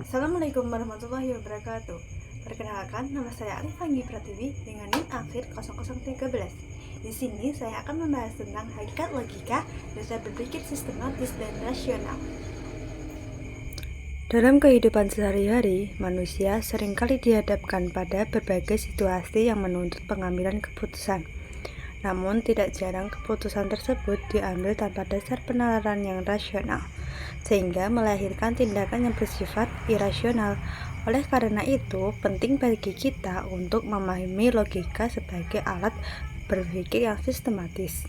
Assalamualaikum warahmatullahi wabarakatuh. Perkenalkan, nama saya Alif Anggi Pratiwi dengan NIM akhir 0013. Di sini saya akan membahas tentang hakikat logika, dasar berpikir sistematis dan rasional. Dalam kehidupan sehari-hari, manusia seringkali dihadapkan pada berbagai situasi yang menuntut pengambilan keputusan. Namun, tidak jarang keputusan tersebut diambil tanpa dasar penalaran yang rasional, sehingga melahirkan tindakan yang bersifat irasional. Oleh karena itu, penting bagi kita untuk memahami logika sebagai alat berpikir yang sistematis.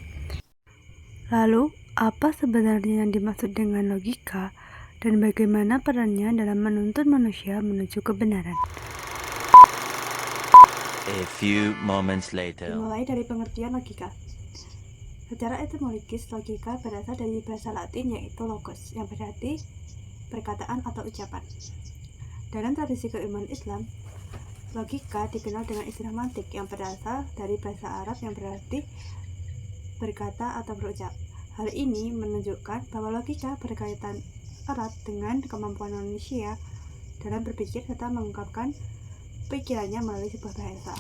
Lalu, apa sebenarnya yang dimaksud dengan logika, dan bagaimana perannya dalam menuntun manusia menuju kebenaran? A few moments later. Dimulai dari pengertian logika. Secara etimologis, logika berasal dari bahasa Latin yaitu logos, yang berarti perkataan atau ucapan. Dalam tradisi keilmuan Islam, logika dikenal dengan istilah mantik yang berasal dari bahasa Arab yang berarti berkata atau berucap. Hal ini menunjukkan bahwa logika berkaitan erat dengan kemampuan manusia dalam berpikir serta mengungkapkan pikirannya melalui sebuah bahasa.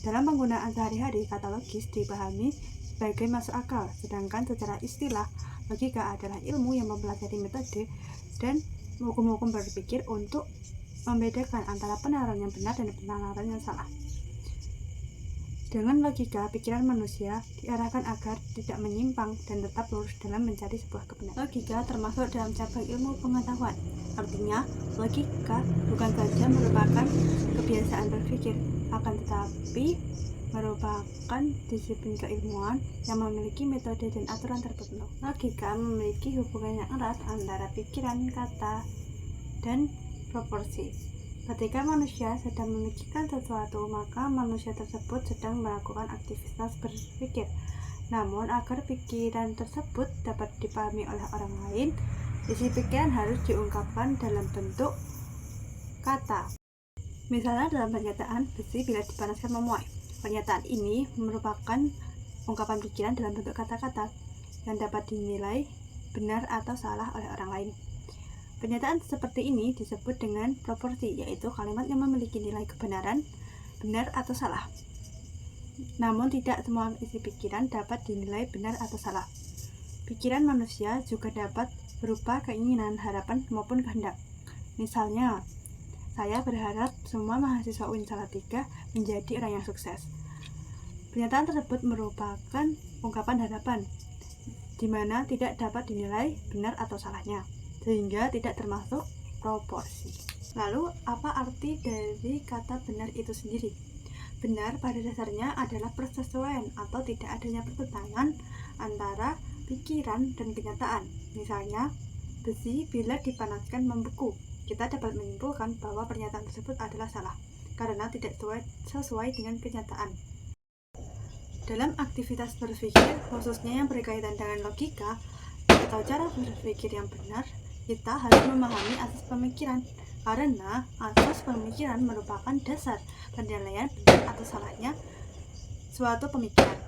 Dalam penggunaan sehari-hari, kata logis dipahami sebagai masuk akal, sedangkan secara istilah, logika adalah ilmu yang mempelajari metode dan hukum-hukum berpikir untuk membedakan antara penalaran yang benar dan penalaran yang salah. Dengan logika, pikiran manusia diarahkan agar tidak menyimpang dan tetap lurus dalam mencari sebuah kebenaran. Logika termasuk dalam cabang ilmu pengetahuan. Artinya, logika bukan saja merupakan kebiasaan berpikir, akan tetapi merupakan disiplin keilmuan yang memiliki metode dan aturan tertentu. Logika memiliki hubungan yang erat antara pikiran, kata, dan proporsi. Ketika manusia sedang memikirkan sesuatu, maka manusia tersebut sedang melakukan aktivitas berpikir. Namun, agar pikiran tersebut dapat dipahami oleh orang lain, isi pikiran harus diungkapkan dalam bentuk kata. Misalnya dalam pernyataan, besi bila dipanaskan memuai. Pernyataan ini merupakan ungkapan pikiran dalam bentuk kata-kata yang dapat dinilai benar atau salah oleh orang lain. Pernyataan seperti ini disebut dengan proporsi, yaitu kalimat yang memiliki nilai kebenaran, benar atau salah. Namun tidak semua isi pikiran dapat dinilai benar atau salah. Pikiran manusia juga dapat berupa keinginan, harapan, maupun kehendak. Misalnya, saya berharap semua mahasiswa UIN Salatiga menjadi orang yang sukses. Pernyataan tersebut merupakan ungkapan harapan, di mana tidak dapat dinilai benar atau salahnya, sehingga tidak termasuk proporsi. Lalu, apa arti dari kata benar itu sendiri? Benar pada dasarnya adalah persesuaian atau tidak adanya pertentangan antara pikiran dan kenyataan. Misalnya, besi bila dipanaskan membeku. Kita dapat menyimpulkan bahwa pernyataan tersebut adalah salah, karena tidak sesuai dengan kenyataan. Dalam aktivitas berpikir, khususnya yang berkaitan dengan logika atau cara berpikir yang benar, kita harus memahami asas pemikiran, karena asas pemikiran merupakan dasar penilaian benar atau salahnya suatu pemikiran.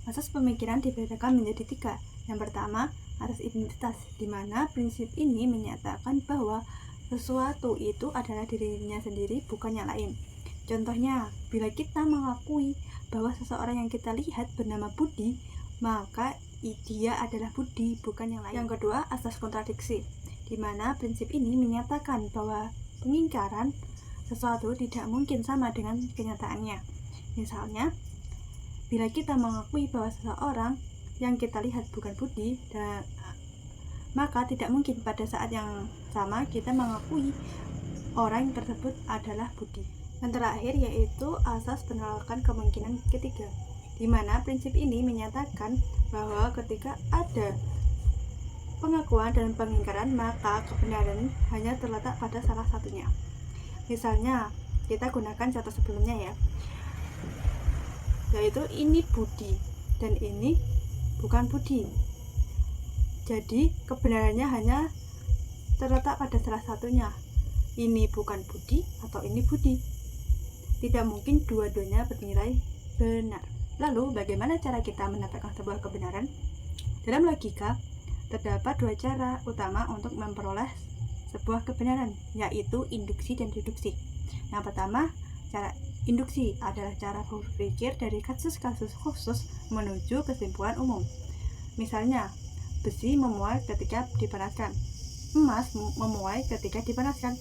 Asas pemikiran dibedakan menjadi 3. Yang pertama, asas identitas, di mana prinsip ini menyatakan bahwa sesuatu itu adalah dirinya sendiri, bukan yang lain. Contohnya, bila kita mengakui bahwa seseorang yang kita lihat bernama Budi, maka dia adalah Budi, bukan yang lain. Yang kedua, asas kontradiksi, di mana prinsip ini menyatakan bahwa pengingkaran sesuatu tidak mungkin sama dengan kenyataannya. Misalnya, bila kita mengakui bahwa seseorang yang kita lihat bukan Budi, maka tidak mungkin pada saat yang sama kita mengakui orang tersebut adalah Budi. Yang terakhir yaitu asas penolakan kemungkinan ketiga, di mana prinsip ini menyatakan bahwa ketika ada pengakuan dan pengingkaran, maka kebenaran hanya terletak pada salah satunya. Misalnya, kita gunakan contoh sebelumnya ya, yaitu ini Budi dan ini bukan Budi. Jadi kebenarannya hanya terletak pada salah satunya. Ini bukan Budi atau ini Budi. Tidak mungkin dua-duanya bernilai benar. Lalu bagaimana cara kita mendapatkan sebuah kebenaran? Dalam logika, terdapat 2 cara utama untuk memperoleh sebuah kebenaran, yaitu induksi dan deduksi. Yang pertama, cara induksi adalah cara berpikir dari kasus-kasus khusus menuju kesimpulan umum. Misalnya, besi memuai ketika dipanaskan, emas memuai ketika dipanaskan,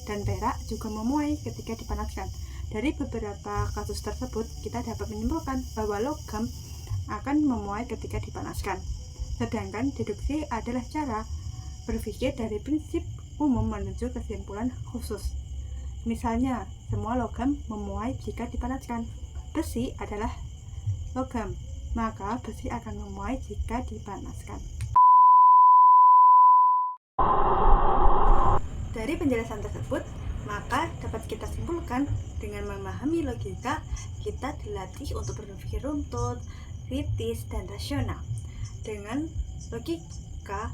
dan perak juga memuai ketika dipanaskan. Dari beberapa kasus tersebut, kita dapat menyimpulkan bahwa logam akan memuai ketika dipanaskan. Sedangkan deduksi adalah cara berpikir dari prinsip umum menuju kesimpulan khusus. Misalnya, semua logam memuai jika dipanaskan. Besi adalah logam, maka besi akan memuai jika dipanaskan. Dari penjelasan tersebut, maka dapat kita simpulkan dengan memahami logika, kita dilatih untuk berpikir runtut, kritis, dan rasional. Dengan logika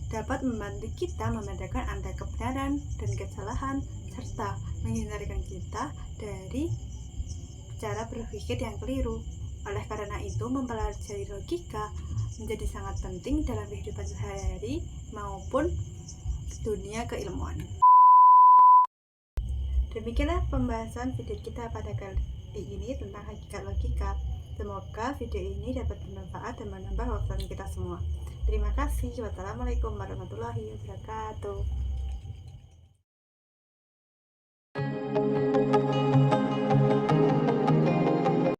dapat membantu kita membedakan antara kebenaran dan kesalahan, serta menghindarkan kita dari cara berpikir yang keliru. Oleh karena itu, mempelajari logika menjadi sangat penting dalam kehidupan sehari-hari maupun dunia keilmuan. Demikianlah pembahasan video kita pada kali ini tentang hakikat logika. Semoga video ini dapat bermanfaat dan menambah wawasan kita semua. Terima kasih. Wassalamualaikum warahmatullahi wabarakatuh.